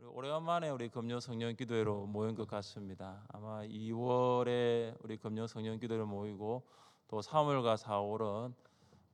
오래간만에 우리 금요 성령 기도회로 모인 것 같습니다. 아마 2월에 우리 금요 성령 기도회로 모이고 또 3월과 4월은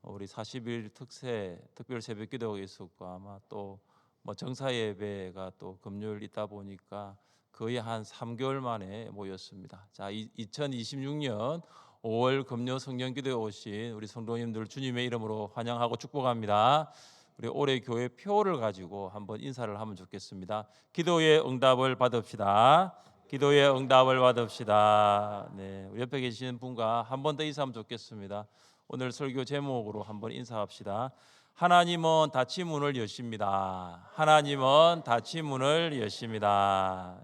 우리 40일 특세 특별 새벽 기도가 있었고 아마 또 뭐 정사 예배가 또 금요일 있다 보니까 거의 한 3개월 만에 모였습니다. 자, 2026년 5월 금요 성령 기도에 오신 우리 성도님들 주님의 이름으로 환영하고 축복합니다. 우리 올해 교회 표를 가지고 한번 인사를 하면 좋겠습니다. 기도의 응답을 받읍시다. 기도의 응답을 받읍시다. 네, 우리 옆에 계시는 분과 한 번 더 인사하면 좋겠습니다. 오늘 설교 제목으로 한번 인사합시다. 하나님은 닫힌 문을 여십니다. 하나님은 닫힌 문을 여십니다.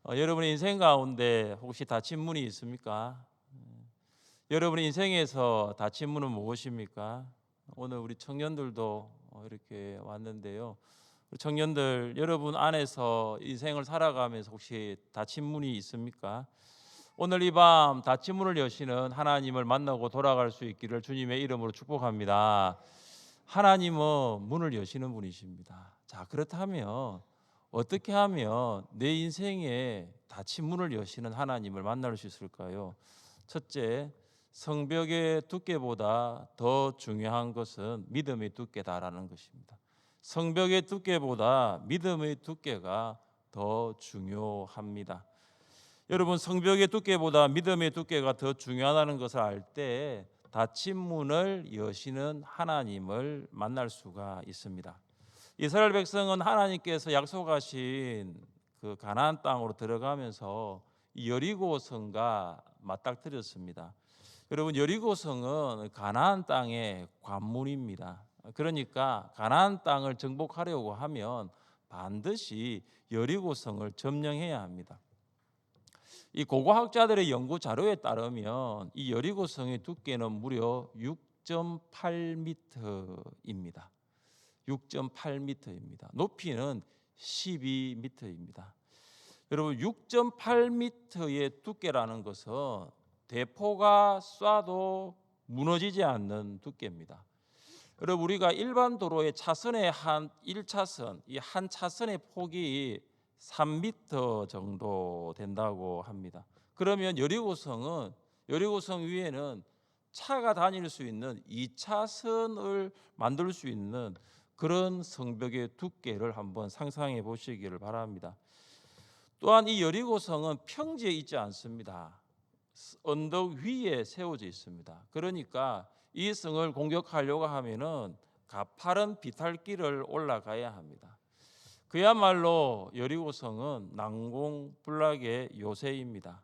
여러분의 인생 가운데 혹시 닫힌 문이 있습니까? 여러분의 인생에서 닫힌 문은 무엇입니까? 오늘 우리 청년들도 이렇게 왔는데요. 청년들 여러분 안에서 인생을 살아가면서 혹시 닫힌 문이 있습니까? 오늘 이 밤 닫힌 문을 여시는 하나님을 만나고 돌아갈 수 있기를 주님의 이름으로 축복합니다. 하나님은 문을 여시는 분이십니다. 자, 그렇다면 어떻게 하면 내 인생에 닫힌 문을 여시는 하나님을 만날 수 있을까요? 첫째, 성벽의 두께보다 더 중요한 것은 믿음의 두께다라는 것입니다. 성벽의 두께보다 믿음의 두께가 더 중요합니다. 여러분, 성벽의 두께보다 믿음의 두께가 더 중요하다는 것을 알 때 닫힌 문을 여시는 하나님을 만날 수가 있습니다. 이스라엘 백성은 하나님께서 약속하신 그 가나안 땅으로 들어가면서 여리고 성과 맞닥뜨렸습니다. 여러분, 여리고 성은 가나안 땅의 관문입니다. 그러니까 가나안 땅을 정복하려고 하면 반드시 여리고 성을 점령해야 합니다. 이 고고학자들의 연구 자료에 따르면 이 여리고 성의 두께는 무려 6.8m입니다. 6.8m입니다. 높이는 12m입니다. 여러분, 6.8m의 두께라는 것은 대포가 쏴도 무너지지 않는 두께입니다. 여러분, 우리가 일반 도로의 차선의 한 1차선, 이 한 차선의 폭이 3m 정도 된다고 합니다. 그러면 여리고성 위에는 차가 다닐 수 있는 2차선을 만들 수 있는 그런 성벽의 두께를 한번 상상해 보시기를 바랍니다. 또한 이 여리고성은 평지에 있지 않습니다. 언덕 위에 세워져 있습니다. 그러니까 이 성을 공격하려고 하면은 가파른 비탈길을 올라가야 합니다. 그야말로 여리고성은 난공불락의 요새입니다.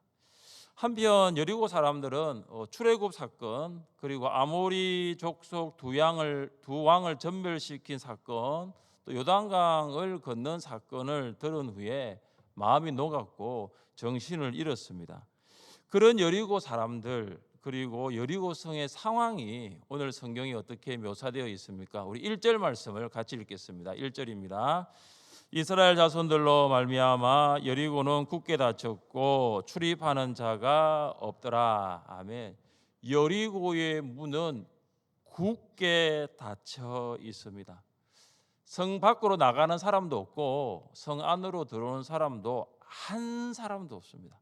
한편 여리고 사람들은 출애굽 사건, 그리고 아모리 족속 두 왕을 전멸시킨 사건, 또 요단강을 건넌 사건을 들은 후에 마음이 녹았고 정신을 잃었습니다. 그런 여리고 사람들, 그리고 여리고성의 상황이 오늘 성경에 어떻게 묘사되어 있습니까? 우리 1절 말씀을 같이 읽겠습니다. 1절입니다. 이스라엘 자손들로 말미암아 여리고는 굳게 닫혔고 출입하는 자가 없더라. 아멘. 여리고의 문은 굳게 닫혀 있습니다. 성 밖으로 나가는 사람도 없고 성 안으로 들어오는 사람도 한 사람도 없습니다.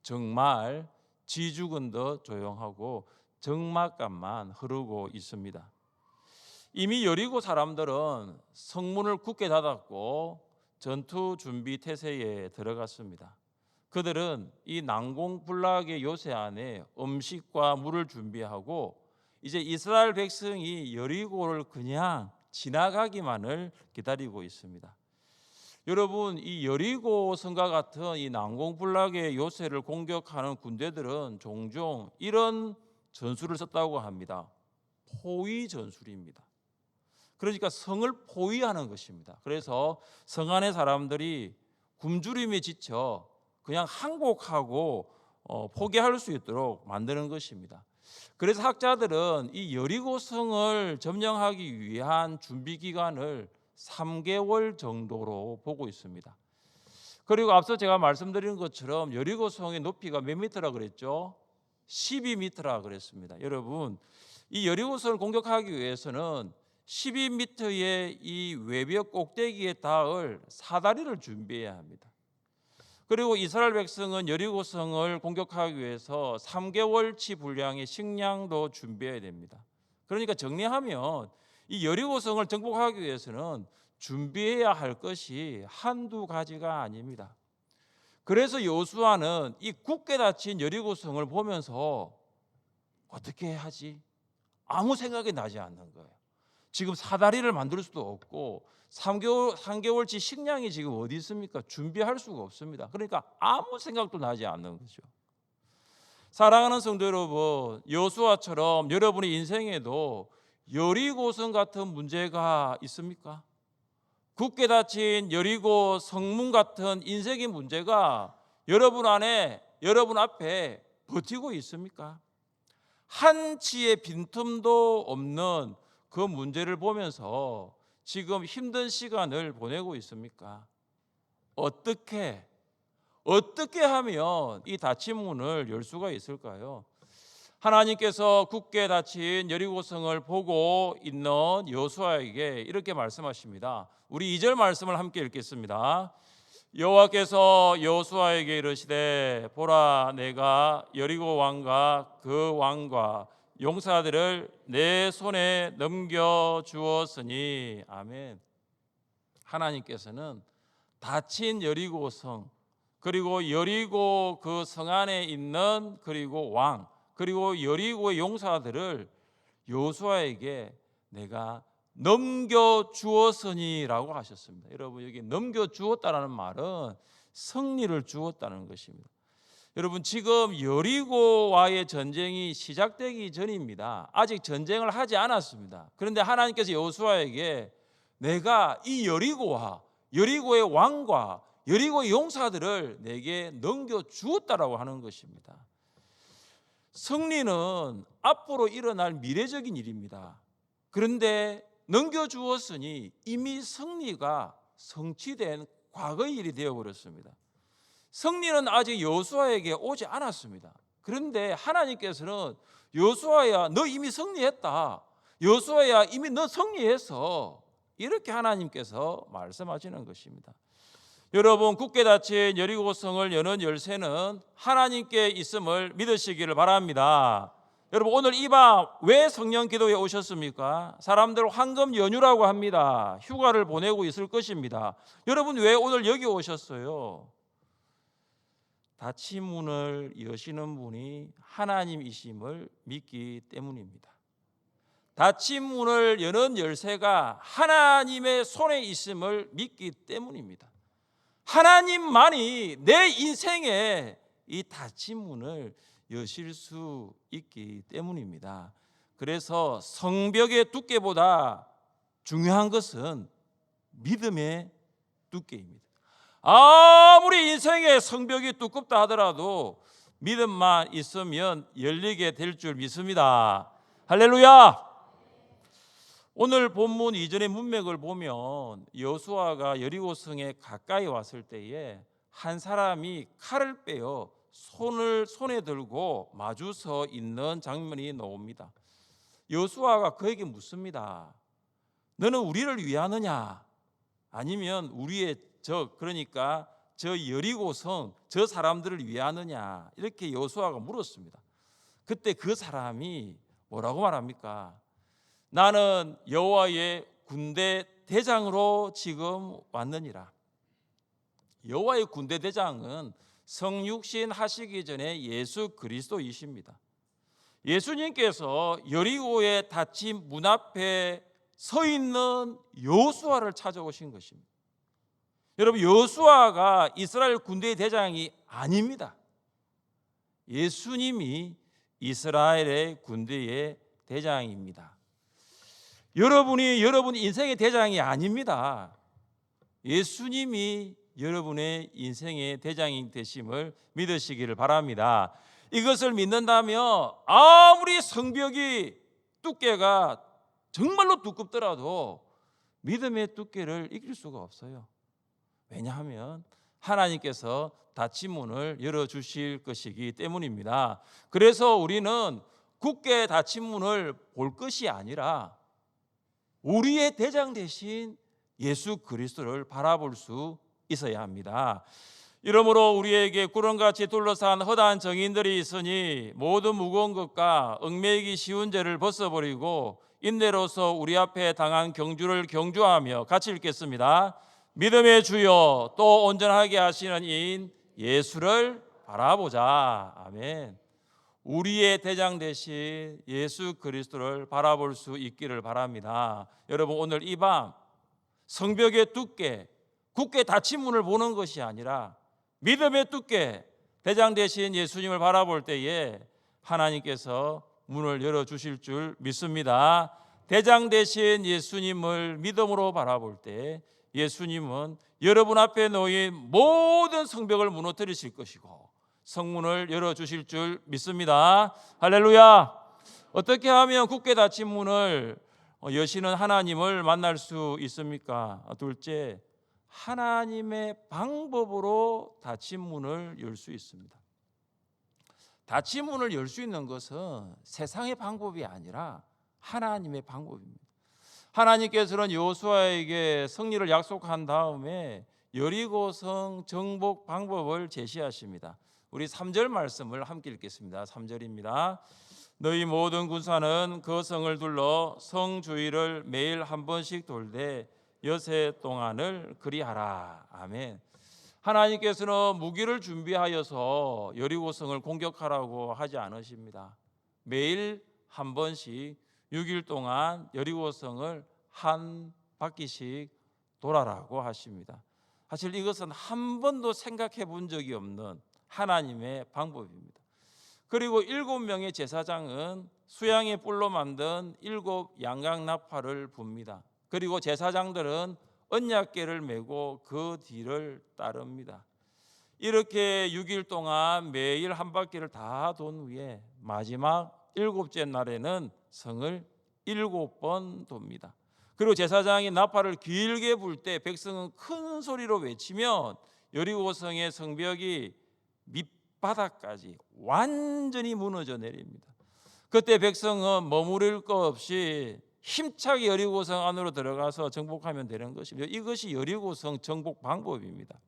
정말 쥐죽은 듯 조용하고 적막감만 흐르고 있습니다. 이미 여리고 사람들은 성문을 굳게 닫았고 전투 준비 태세에 들어갔습니다. 그들은 이 난공불락의 요새 안에 음식과 물을 준비하고 이제 이스라엘 백성이 여리고를 그냥 지나가기만을 기다리고 있습니다. 여러분, 이 여리고 성과 같은 이 난공불락의 요새를 공격하는 군대들은 종종 이런 전술을 썼다고 합니다. 포위 전술입니다. 그러니까 성을 포위하는 것입니다. 그래서 성 안의 사람들이 굶주림에 지쳐 그냥 항복하고 포기할 수 있도록 만드는 것입니다. 그래서 학자들은 이 여리고성을 점령하기 위한 준비 기간을 3개월 정도로 보고 있습니다. 그리고 앞서 제가 말씀드린 것처럼 여리고성의 높이가 몇 미터라 그랬죠? 12m라 그랬습니다. 여러분, 이 여리고성을 공격하기 위해서는 12m의 이 외벽 꼭대기에 닿을 사다리를 준비해야 합니다. 그리고 이스라엘 백성은 여리고성을 공격하기 위해서 3개월치 분량의 식량도 준비해야 됩니다. 그러니까 정리하면 이 여리고성을 정복하기 위해서는 준비해야 할 것이 한두 가지가 아닙니다. 그래서 여호수아는 이 굳게 닫힌 여리고성을 보면서 어떻게 하지? 아무 생각이 나지 않는 거예요. 지금 사다리를 만들 수도 없고 3개월치 식량이 지금 어디 있습니까? 준비할 수가 없습니다. 그러니까 아무 생각도 나지 않는 거죠. 사랑하는 성도 여러분, 여호수아처럼 여러분의 인생에도 여리고성 같은 문제가 있습니까? 굳게 닫힌 여리고 성문 같은 인생의 문제가 여러분 안에, 여러분 앞에 버티고 있습니까? 한치의 빈틈도 없는 그 문제를 보면서 지금 힘든 시간을 보내고 있습니까? 어떻게 하면 이 닫힌 문을 열 수가 있을까요? 하나님께서 굳게 닫힌 여리고성을 보고 있는 여호수아에게 이렇게 말씀하십니다. 우리 2절 말씀을 함께 읽겠습니다. 여호와께서 여호수아에게 이르시되 보라 내가 여리고 왕과 그 왕과 용사들을 내 손에 넘겨 주었으니. 아멘. 하나님께서는 닫힌 여리고성, 그리고 여리고 그 성 안에 있는 그리고 왕, 그리고 여리고의 용사들을 여호수아에게 내가 넘겨 주었으니라고 하셨습니다. 여러분, 여기 넘겨 주었다라는 말은 승리를 주었다는 것입니다. 여러분, 지금 여리고와의 전쟁이 시작되기 전입니다. 아직 전쟁을 하지 않았습니다. 그런데 하나님께서 여호수아에게 내가 이 여리고와 여리고의 왕과 여리고의 용사들을 내게 넘겨 주었다라고 하는 것입니다. 승리는 앞으로 일어날 미래적인 일입니다. 그런데 넘겨주었으니 이미 승리가 성취된 과거의 일이 되어버렸습니다. 승리는 아직 여호수아에게 오지 않았습니다. 그런데 하나님께서는 여호수아야 너 이미 승리했다, 여호수아야 이미 너 승리했어, 이렇게 하나님께서 말씀하시는 것입니다. 여러분, 굳게 닫힌 여리고성을 여는 열쇠는 하나님께 있음을 믿으시기를 바랍니다. 여러분, 오늘 이 밤 왜 성령 기도에 오셨습니까? 사람들 황금 연휴라고 합니다. 휴가를 보내고 있을 것입니다. 여러분, 왜 오늘 여기 오셨어요? 닫힌 문을 여시는 분이 하나님이심을 믿기 때문입니다. 닫힌 문을 여는 열쇠가 하나님의 손에 있음을 믿기 때문입니다. 하나님만이 내 인생에 이 닫힌 문을 여실 수 있기 때문입니다. 그래서 성벽의 두께보다 중요한 것은 믿음의 두께입니다. 아무리 인생의 성벽이 두껍다 하더라도 믿음만 있으면 열리게 될 줄 믿습니다. 할렐루야. 오늘 본문 이전의 문맥을 보면 여호수아가 여리고성에 가까이 왔을 때에 한 사람이 칼을 빼어 손에 들고 마주 서 있는 장면이 나옵니다. 여호수아가 그에게 묻습니다. 너는 우리를 위하느냐? 아니면 우리의 그러니까 저 여리고성 저 사람들을 위하느냐? 이렇게 여호수아가 물었습니다. 그때 그 사람이 뭐라고 말합니까? 나는 여호와의 군대 대장으로 지금 왔느니라. 여호와의 군대 대장은 성육신 하시기 전에 예수 그리스도이십니다. 예수님께서 여리고에 닫힌 문 앞에 서 있는 여호수아를 찾아오신 것입니다. 여러분, 여호수아가 이스라엘 군대의 대장이 아닙니다. 예수님이 이스라엘의 군대의 대장입니다. 여러분이 여러분 인생의 대장이 아닙니다. 예수님이 여러분의 인생의 대장이 되심을 믿으시기를 바랍니다. 이것을 믿는다면 아무리 성벽이 두께가 정말로 두껍더라도 믿음의 두께를 이길 수가 없어요. 왜냐하면 하나님께서 닫힌 문을 열어주실 것이기 때문입니다. 그래서 우리는 굳게 닫힌 문을 볼 것이 아니라 우리의 대장 대신 예수 그리스도를 바라볼 수 있어야 합니다. 이러므로 우리에게 구름같이 둘러싼 허다한 정인들이 있으니 모든 무거운 것과 얽매이기 쉬운 죄를 벗어버리고 인내로서 우리 앞에 당한 경주를 경주하며 같이 읽겠습니다. 믿음의 주여 또 온전하게 하시는 이인 예수를 바라보자. 아멘. 우리의 대장 대신 예수 그리스도를 바라볼 수 있기를 바랍니다. 여러분, 오늘 이 밤 성벽의 두께, 굳게 닫힌 문을 보는 것이 아니라 믿음의 두께, 대장 대신 예수님을 바라볼 때에 하나님께서 문을 열어주실 줄 믿습니다. 대장 대신 예수님을 믿음으로 바라볼 때 예수님은 여러분 앞에 놓인 모든 성벽을 무너뜨리실 것이고 성문을 열어주실 줄 믿습니다. 할렐루야. 어떻게 하면 굳게 닫힌 문을 여시는 하나님을 만날 수 있습니까? 둘째, 하나님의 방법으로 닫힌 문을 열 수 있습니다. 닫힌 문을 열 수 있는 것은 세상의 방법이 아니라 하나님의 방법입니다. 하나님께서는 여호수아에게 승리를 약속한 다음에 여리고성 정복 방법을 제시하십니다. 우리 3절 말씀을 함께 읽겠습니다. 3절입니다. 너희 모든 군사는 그 성을 둘러 성 주위를 매일 한 번씩 돌되 여세 동안을 그리하라. 아멘. 하나님께서는 무기를 준비하여서 여리고성을 공격하라고 하지 않으십니다. 매일 한 번씩 6일 동안 여리고성을 한 바퀴씩 돌아라고 하십니다. 사실 이것은 한 번도 생각해 본 적이 없는 하나님의 방법입니다. 그리고 7명의 제사장은 수양의 뿔로 만든 7 양각 나팔을 붑니다. 그리고 제사장들은 언약궤를 메고 그 뒤를 따릅니다. 이렇게 6일 동안 매일 한 바퀴를 다 돈 후에 마지막 7째 날에는 성을 7번 돕니다. 그리고 제사장이 나팔을 길게 불 때 백성은 큰 소리로 외치면 여리고성의 성벽이 밑바닥까지 완전히 무너져 내립니다. 그때 백성은 머무를 것 없이 힘차게 여리고성 안으로 들어가서 정복하면 되는 것입니다. 이것이 여리고성 정복 방법입니다.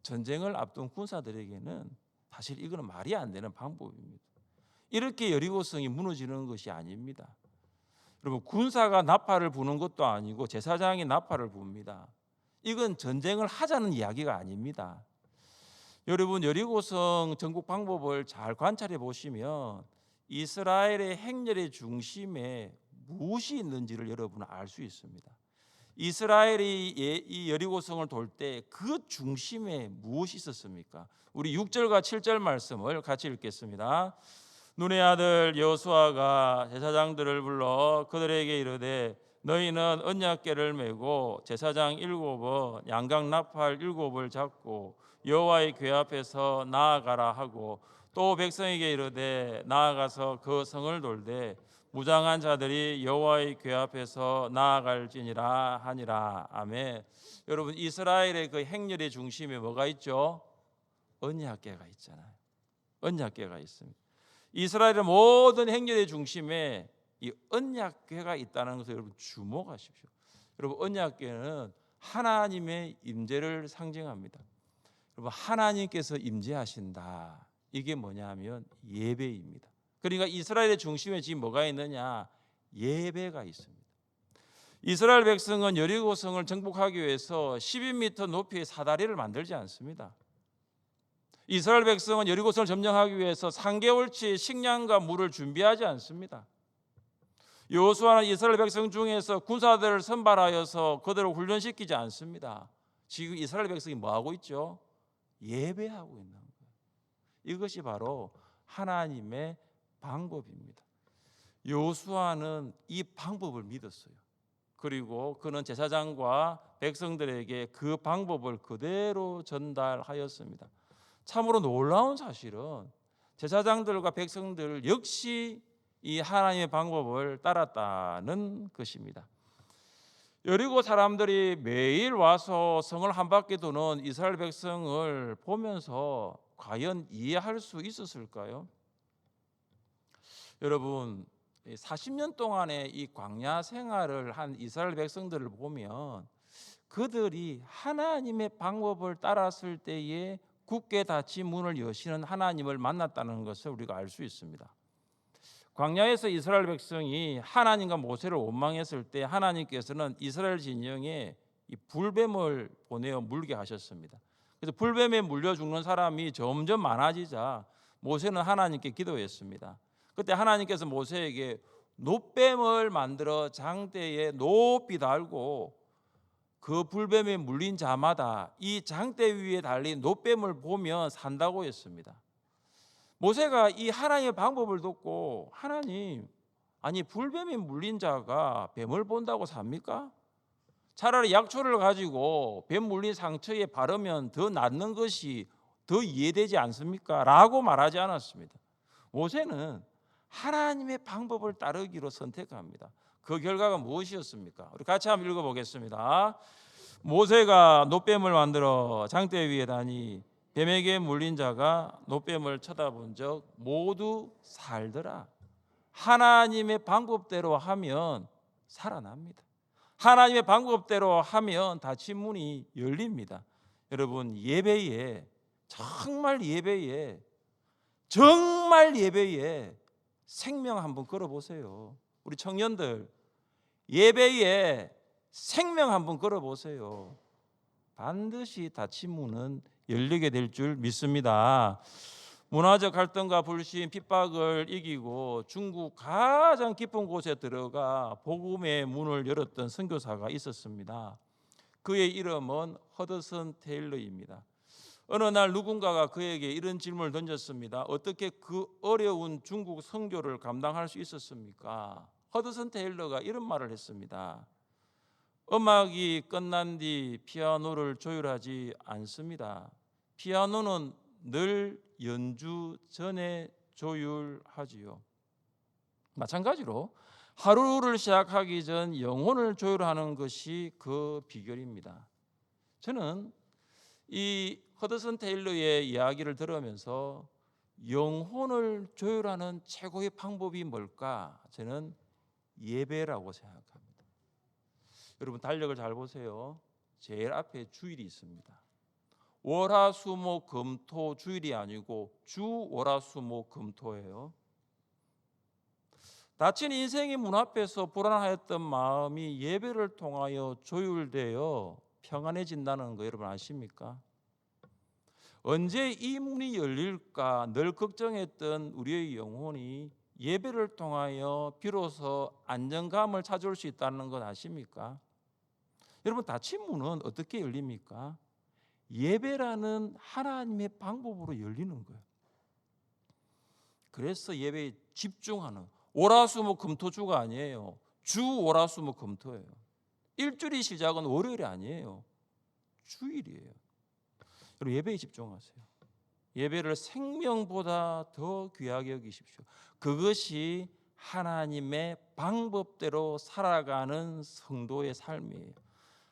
전쟁을 앞둔 군사들에게는 사실 이거는 말이 안 되는 방법입니다. 이렇게 여리고성이 무너지는 것이 아닙니다. 여러분, 군사가 나팔을 부는 것도 아니고 제사장이 나팔을 붑니다. 이건 전쟁을 하자는 이야기가 아닙니다. 여러분, 여리고성 정복 방법을 잘 관찰해 보시면 이스라엘의 행렬의 중심에 무엇이 있는지를 여러분은 알 수 있습니다. 이스라엘이 이 여리고성을 돌 때 그 중심에 무엇이 있었습니까? 우리 6절과 7절 말씀을 같이 읽겠습니다. 눈의 아들 여호수아가 제사장들을 불러 그들에게 이르되 너희는 언약궤를 메고 제사장 7번 양각 나팔 7을 잡고 여호와의 궤 앞에서 나아가라 하고 또 백성에게 이르되 나아가서 그 성을 돌되 무장한 자들이 여호와의 궤 앞에서 나아갈지니라 하니라. 아멘. 여러분, 이스라엘의 그 행렬의 중심에 뭐가 있죠? 언약궤가 있잖아요. 언약궤가 있습니다. 이스라엘의 모든 행렬의 중심에 이 언약궤가 있다는 것을 여러분 주목하십시오. 여러분, 언약궤는 하나님의 임재를 상징합니다. 여러분, 하나님께서 임재하신다. 이게 뭐냐면 예배입니다. 그러니까 이스라엘의 중심에 지금 뭐가 있느냐? 예배가 있습니다. 이스라엘 백성은 여리고성을 정복하기 위해서 12m 높이의 사다리를 만들지 않습니다. 이스라엘 백성은 여리고성을 점령하기 위해서 3개월치 식량과 물을 준비하지 않습니다. 여호수아는 이스라엘 백성 중에서 군사들을 선발하여서 그들을 훈련시키지 않습니다. 지금 이스라엘 백성이 뭐하고 있죠? 예배하고 있는 거예요. 이것이 바로 하나님의 방법입니다. 여호수아는 이 방법을 믿었어요. 그리고 그는 제사장과 백성들에게 그 방법을 그대로 전달하였습니다. 참으로 놀라운 사실은 제사장들과 백성들 역시 이 하나님의 방법을 따랐다는 것입니다. 여리고 사람들이 매일 와서 성을 한 바퀴 도는 이스라엘 백성을 보면서 과연 이해할 수 있었을까요? 여러분, 40년 동안의 이 광야 생활을 한 이스라엘 백성들을 보면 그들이 하나님의 방법을 따랐을 때에 굳게 닫힌 문을 여시는 하나님을 만났다는 것을 우리가 알 수 있습니다. 광야에서 이스라엘 백성이 하나님과 모세를 원망했을 때 하나님께서는 이스라엘 진영에 이 불뱀을 보내어 물게 하셨습니다. 그래서 불뱀에 물려 죽는 사람이 점점 많아지자 모세는 하나님께 기도했습니다. 그때 하나님께서 모세에게 놋뱀을 만들어 장대에 높이 달고 그 불뱀에 물린 자마다 이 장대 위에 달린 놋뱀을 보면 산다고 했습니다. 모세가 이 하나님의 방법을 듣고 하나님, 아니 불뱀에 물린 자가 뱀을 본다고 삽니까? 차라리 약초를 가지고 뱀 물린 상처에 바르면 더 낫는 것이 더 이해되지 않습니까? 라고 말하지 않았습니다. 모세는 하나님의 방법을 따르기로 선택합니다. 그 결과가 무엇이었습니까? 우리 같이 한번 읽어보겠습니다. 모세가 놋뱀을 만들어 장대 위에 다니 뱀에게 물린 자가 놋뱀을 쳐다본 적 모두 살더라. 하나님의 방법대로 하면 살아납니다. 하나님의 방법대로 하면 닫힌 문이 열립니다. 여러분, 예배에 정말 예배에 생명 한번 걸어보세요. 우리 청년들 예배에 생명 한번 걸어보세요. 반드시 닫힌 문은 열리게 될 줄 믿습니다. 문화적 갈등과 불신, 핍박을 이기고 중국 가장 깊은 곳에 들어가 복음의 문을 열었던 선교사가 있었습니다. 그의 이름은 허드슨 테일러입니다. 어느 날 누군가가 그에게 이런 질문을 던졌습니다. 어떻게 그 어려운 중국 선교를 감당할 수 있었습니까? 허드슨 테일러가 이런 말을 했습니다. 음악이 끝난 뒤 피아노를 조율하지 않습니다. 피아노는 늘 연주 전에 조율하지요. 마찬가지로 하루를 시작하기 전 영혼을 조율하는 것이 그 비결입니다. 저는 이 허드슨 테일러의 이야기를 들으면서 영혼을 조율하는 최고의 방법이 뭘까? 저는 예배라고 생각합니다. 여러분 달력을 잘 보세요. 제일 앞에 주일이 있습니다. 월화수목금토 주일이 아니고 주월화수목금토예요. 닫힌 인생의 문 앞에서 불안하였던 마음이 예배를 통하여 조율되어 평안해진다는 거 여러분 아십니까? 언제 이 문이 열릴까 늘 걱정했던 우리의 영혼이 예배를 통하여 비로소 안정감을 찾을 수 있다는 것 아십니까? 여러분 닫힌 문은 어떻게 열립니까? 예배라는 하나님의 방법으로 열리는 거예요. 그래서 예배에 집중하는 월화수목금토주가 아니에요. 주월화수목금토예요. 일주일의 시작은 월요일이 아니에요. 주일이에요. 여러분 예배에 집중하세요. 예배를 생명보다 더 귀하게 여기십시오. 그것이 하나님의 방법대로 살아가는 성도의 삶이에요.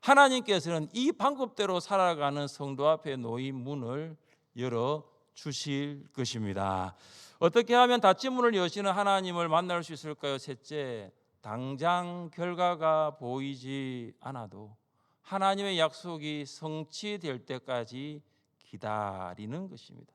하나님께서는 이 방법대로 살아가는 성도 앞에 놓인 문을 열어 주실 것입니다. 어떻게 하면 닫힌 문을 여시는 하나님을 만날 수 있을까요? 셋째, 당장 결과가 보이지 않아도 하나님의 약속이 성취될 때까지 기다리는 것입니다.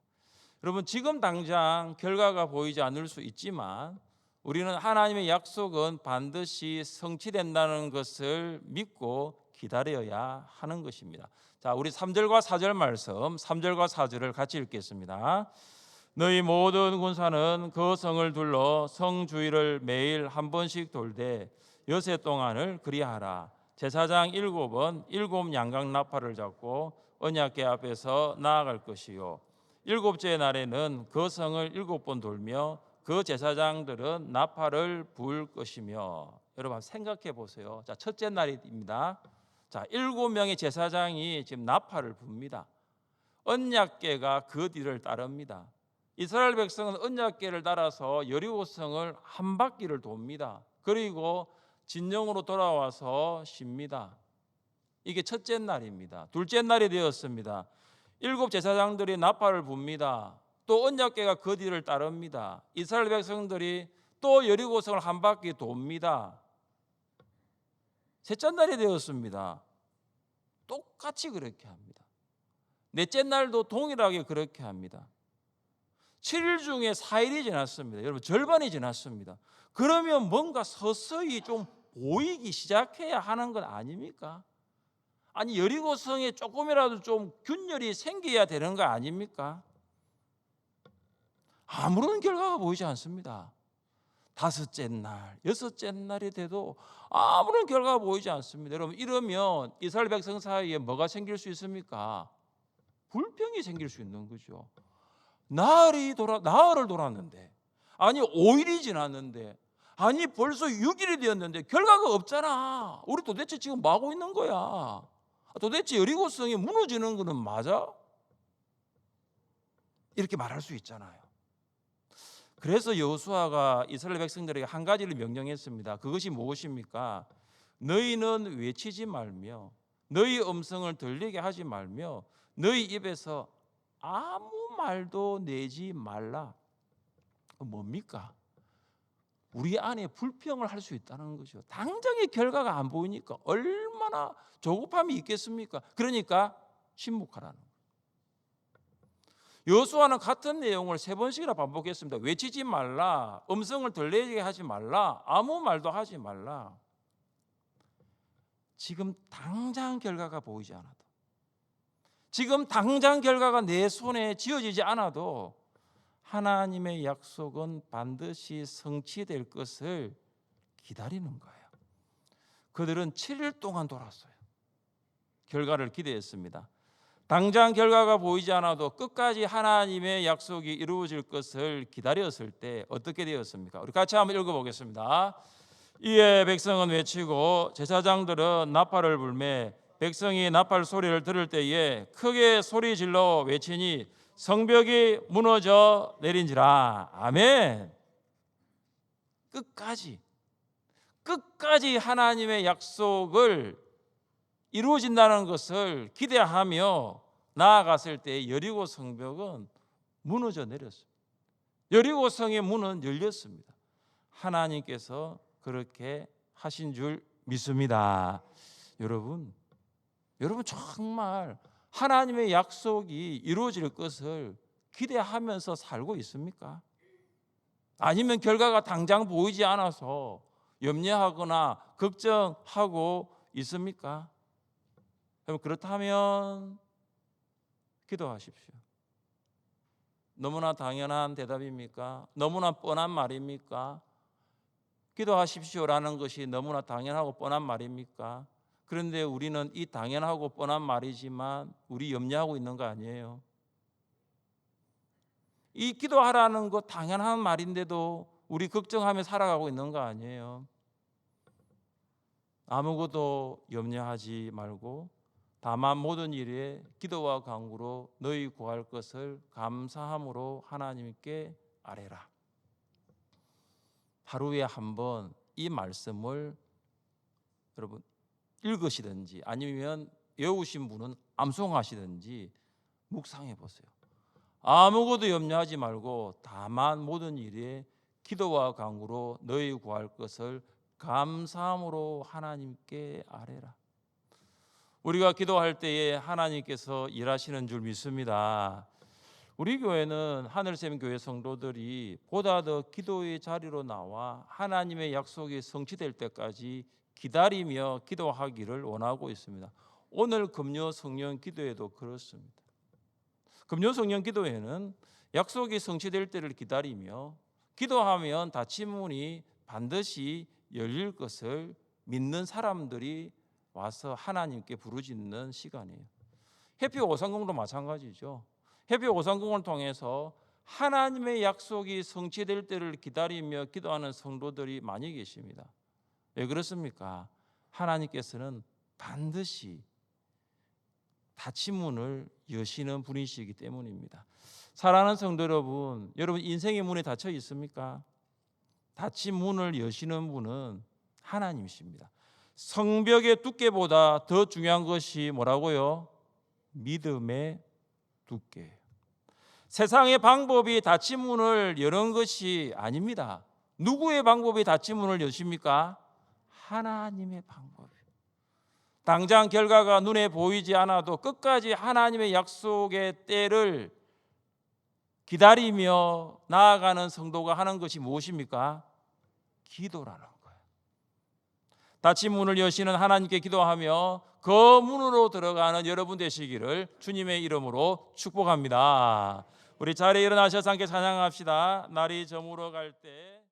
여러분 지금 당장 결과가 보이지 않을 수 있지만 우리는 하나님의 약속은 반드시 성취된다는 것을 믿고 기다려야 하는 것입니다. 자, 우리 3절과 4절 말씀, 3절과 4절을 같이 읽겠습니다. 너희 모든 군사는 그 성을 둘러 성 주위를 매일 한 번씩 돌되 여세 동안을 그리하라. 제사장 7은 7 양각 나팔을 잡고 언약궤 앞에서 나아갈 것이요 7째 날에는 그 성을 7번 돌며 그 제사장들은 나팔을 불 것이며. 여러분 생각해 보세요. 자, 첫째 날입니다. 자, 7명의 제사장이 지금 나팔을 붑니다. 언약궤가 그 뒤를 따릅니다. 이스라엘 백성은 언약궤를 따라서 여리고성을 한 바퀴를 돕니다. 그리고 진영으로 돌아와서 쉽니다. 이게 첫째 날입니다. 둘째 날이 되었습니다. 7 제사장들이 나팔을 붑니다. 또 언약궤가 그 뒤를 따릅니다. 이스라엘 백성들이 또 여리고성을 한 바퀴 돕니다. 셋째 날이 되었습니다. 똑같이 그렇게 합니다. 넷째 날도 동일하게 그렇게 합니다. 7일 중에 4일이 지났습니다. 여러분, 절반이 지났습니다. 그러면 뭔가 서서히 좀 보이기 시작해야 하는 것 아닙니까? 아니, 여리고성에 조금이라도 좀 균열이 생겨야 되는 거 아닙니까? 아무런 결과가 보이지 않습니다. 다섯째 날, 여섯째 날이 돼도 아무런 결과가 보이지 않습니다. 여러분, 이러면 이스라엘 백성 사이에 뭐가 생길 수 있습니까? 불평이 생길 수 있는 거죠. 나흘을 돌았는데, 아니 5일이 지났는데, 아니 벌써 6일이 되었는데 결과가 없잖아. 우리 도대체 지금 뭐 하고 있는 거야? 도대체 여리고성이 무너지는 거는 맞아? 이렇게 말할 수 있잖아요. 그래서 여호수아가 이스라엘 백성들에게 한 가지를 명령했습니다. 그것이 무엇입니까? 너희는 외치지 말며 너희 음성을 들리게 하지 말며 너희 입에서 아무 말도 내지 말라. 뭡니까? 우리 안에 불평을 할 수 있다는 거죠. 당장의 결과가 안 보이니까 얼마나 조급함이 있겠습니까? 그러니까 침묵하라는 거예요. 여호수아는 같은 내용을 3번씩이나 반복했습니다. 외치지 말라, 음성을 들리게 하지 말라, 아무 말도 하지 말라. 지금 당장 결과가 보이지 않아도, 지금 당장 결과가 내 손에 쥐어지지 않아도 하나님의 약속은 반드시 성취될 것을 기다리는 거예요. 그들은 7일 동안 돌았어요. 결과를 기대했습니다. 당장 결과가 보이지 않아도 끝까지 하나님의 약속이 이루어질 것을 기다렸을 때 어떻게 되었습니까? 우리 같이 한번 읽어보겠습니다. 이에 백성은 외치고 제사장들은 나팔을 불매 백성이 나팔 소리를 들을 때에 크게 소리 질러 외치니 성벽이 무너져 내린지라. 아멘. 끝까지 하나님의 약속을 이루어진다는 것을 기대하며 나아갔을 때 여리고 성벽은 무너져 내렸습니다. 여리고 성의 문은 열렸습니다. 하나님께서 그렇게 하신 줄 믿습니다. 여러분 정말 하나님의 약속이 이루어질 것을 기대하면서 살고 있습니까? 아니면 결과가 당장 보이지 않아서 염려하거나 걱정하고 있습니까? 그렇다면 기도하십시오. 너무나 당연한 대답입니까? 너무나 뻔한 말입니까? 기도하십시오라는 것이 너무나 당연하고 뻔한 말입니까? 그런데 우리는 이 당연하고 뻔한 말이지만 우리 염려하고 있는 거 아니에요? 이 기도하라는 거 당연한 말인데도 우리 걱정하며 살아가고 있는 거 아니에요? 아무것도 염려하지 말고 다만 모든 일에 기도와 간구로 너희 구할 것을 감사함으로 하나님께 아뢰라. 하루에 한 번 이 말씀을 여러분 읽으시든지 아니면 외우신 분은 암송하시든지 묵상해 보세요. 아무것도 염려하지 말고 다만 모든 일에 기도와 간구로 너희 구할 것을 감사함으로 하나님께 아뢰라. 우리가 기도할 때에 하나님께서 일하시는 줄 믿습니다. 우리 교회는 하늘샘 교회 성도들이 보다 더 기도의 자리로 나와 하나님의 약속이 성취될 때까지 기다리며 기도하기를 원하고 있습니다. 오늘 금요 성령 기도회도 그렇습니다. 금요 성령 기도회는 약속이 성취될 때를 기다리며 기도하면 닫힌 문이 반드시 열릴 것을 믿는 사람들이 와서 하나님께 부르짖는 시간이에요. 해피 오상공도 마찬가지죠. 해피 오상공을 통해서 하나님의 약속이 성취될 때를 기다리며 기도하는 성도들이 많이 계십니다. 왜 그렇습니까? 하나님께서는 반드시 닫힌 문을 여시는 분이시기 때문입니다. 사랑하는 성도 여러분, 여러분 인생의 문이 닫혀 있습니까? 닫힌 문을 여시는 분은 하나님이십니다. 성벽의 두께보다 더 중요한 것이 뭐라고요? 믿음의 두께. 세상의 방법이 닫힌 문을 여는 것이 아닙니다. 누구의 방법이 닫힌 문을 여십니까? 하나님의 방법. 당장 결과가 눈에 보이지 않아도 끝까지 하나님의 약속의 때를 기다리며 나아가는 성도가 하는 것이 무엇입니까? 기도라는 거예요. 닫힌 문을 여시는 하나님께 기도하며 그 문으로 들어가는 여러분 되시기를 주님의 이름으로 축복합니다. 우리 자리에 일어나셔서 함께 찬양합시다. 날이 저물어 갈 때